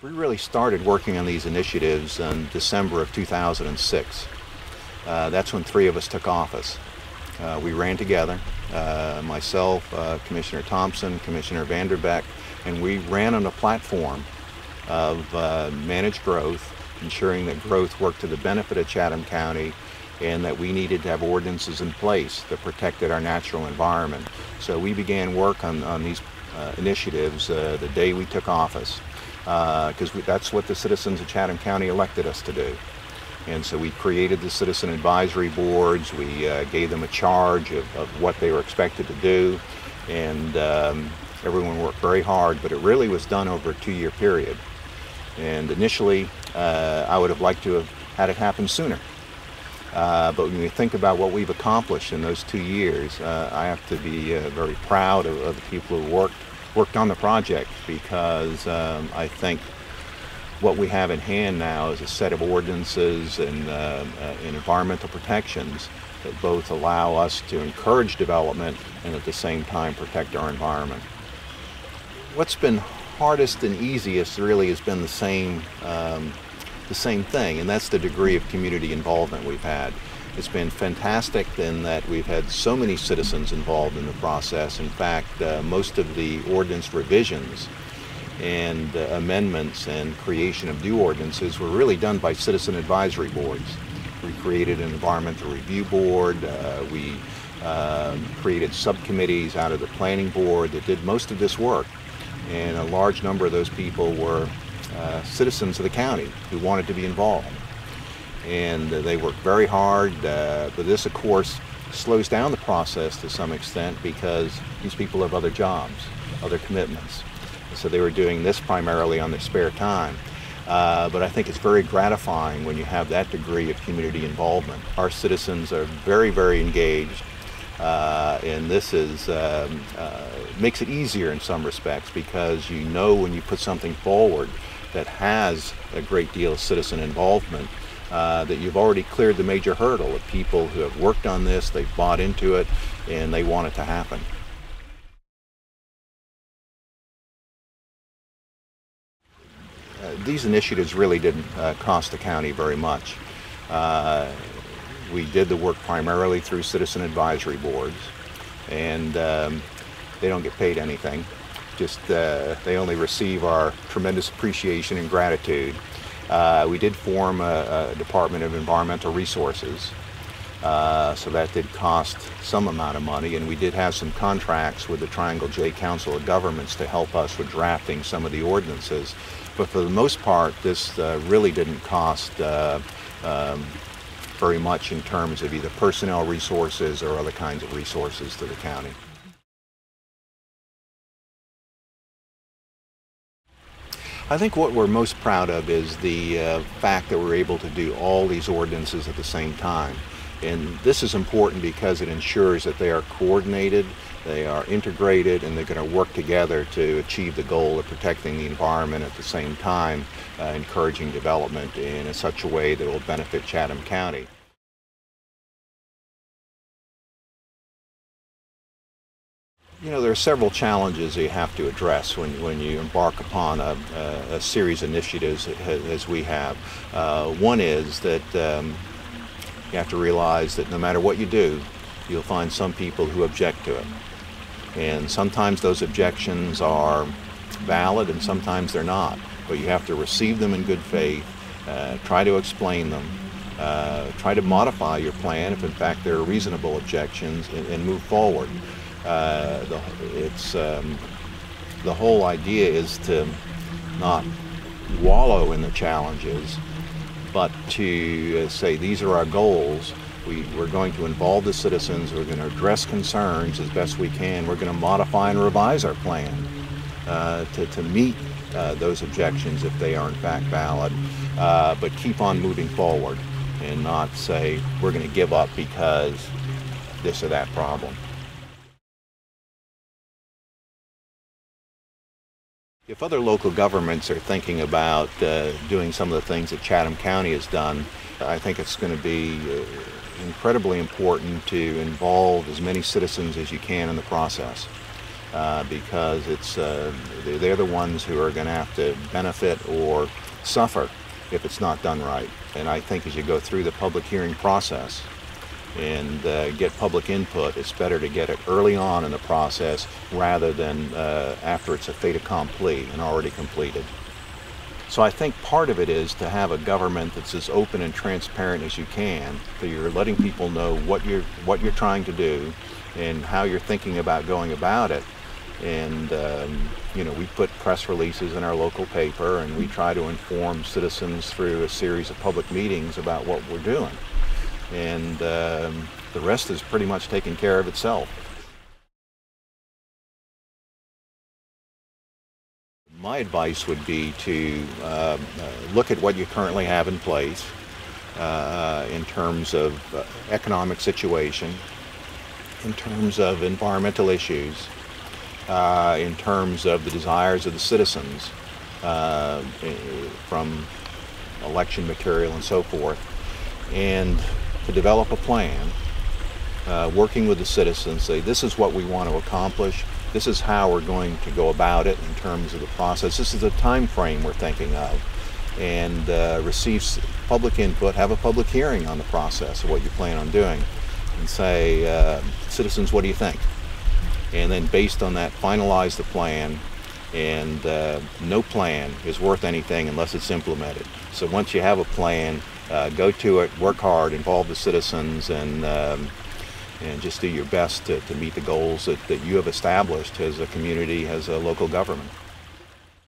We really started working on these initiatives in December of 2006. That's when three of us took office. We ran together, myself, Commissioner Thompson, Commissioner Vanderbeck, and we ran on a platform of managed growth, ensuring that growth worked to the benefit of Chatham County, and that we needed to have ordinances in place that protected our natural environment. So we began work on these initiatives the day we took office, because that's what the citizens of Chatham County elected us to do. And so we created the citizen advisory boards. We gave them a charge of what they were expected to do, and everyone worked very hard, but it really was done over a 2-year period. And initially, I would have liked to have had it happen sooner. But when you think about what we've accomplished in those 2 years, I have to be very proud of the people who worked on the project, because I think what we have in hand now is a set of ordinances and environmental protections that both allow us to encourage development and at the same time protect our environment. What's been hardest and easiest really has been the same thing, and that's the degree of community involvement we've had. It's been fantastic in that we've had so many citizens involved in the process. In fact, most of the ordinance revisions and amendments and creation of new ordinances were really done by citizen advisory boards. We created an environmental review board. We created subcommittees out of the planning board that did most of this work. And a large number of those people were citizens of the county who wanted to be involved. And they worked very hard, but this of course slows down the process to some extent because these people have other jobs, other commitments. So they were doing this primarily on their spare time. But I think it's very gratifying when you have that degree of community involvement. Our citizens are very, very engaged, and this makes it easier in some respects, because you know when you put something forward that has a great deal of citizen involvement, that you've already cleared the major hurdle of people who have worked on this, they've bought into it, and they want it to happen. These initiatives really didn't cost the county very much. We did the work primarily through citizen advisory boards, and they don't get paid anything. Just they only receive our tremendous appreciation and gratitude. We did form a Department of Environmental Resources, so that did cost some amount of money, and we did have some contracts with the Triangle J Council of Governments to help us with drafting some of the ordinances. But for the most part, this really didn't cost very much in terms of either personnel resources or other kinds of resources to the county. I think what we're most proud of is the fact that we're able to do all these ordinances at the same time. And this is important because it ensures that they are coordinated, they are integrated, and they're going to work together to achieve the goal of protecting the environment at the same time, encouraging development in such a way that will benefit Chatham County. You know, there are several challenges you have to address when you embark upon a series of initiatives as we have. One is that you have to realize that no matter what you do, you'll find some people who object to it. And sometimes those objections are valid and sometimes they're not. But you have to receive them in good faith, try to explain them, try to modify your plan if in fact there are reasonable objections, and move forward. The whole idea is to not wallow in the challenges, but to say these are our goals. We're going to involve the citizens, we're going to address concerns as best we can, we're going to modify and revise our plan to meet those objections if they are in fact valid, but keep on moving forward and not say we're going to give up because this or that problem. If other local governments are thinking about doing some of the things that Chatham County has done, I think it's going to be incredibly important to involve as many citizens as you can in the process. because they're the ones who are going to have to benefit or suffer if it's not done right. And I think as you go through the public hearing process and get public input, it's better to get it early on in the process rather than after it's a fait accompli and already completed. So I think part of it is to have a government that's as open and transparent as you can, that you're letting people know what you're trying to do and how you're thinking about going about it. And you know, we put press releases in our local paper, and we try to inform citizens through a series of public meetings about what we're doing. And the rest is pretty much taken care of itself. My advice would be to look at what you currently have in place in terms of economic situation, in terms of environmental issues, in terms of the desires of the citizens from election material and so forth, and to develop a plan, working with the citizens, say this is what we want to accomplish, this is how we're going to go about it in terms of the process, this is the time frame we're thinking of, and receive public input, have a public hearing on the process of what you plan on doing, and say, citizens, what do you think? And then based on that, finalize the plan. And no plan is worth anything unless it's implemented. So once you have a plan, go to it, work hard, involve the citizens, and just do your best to meet the goals that you have established as a community, as a local government.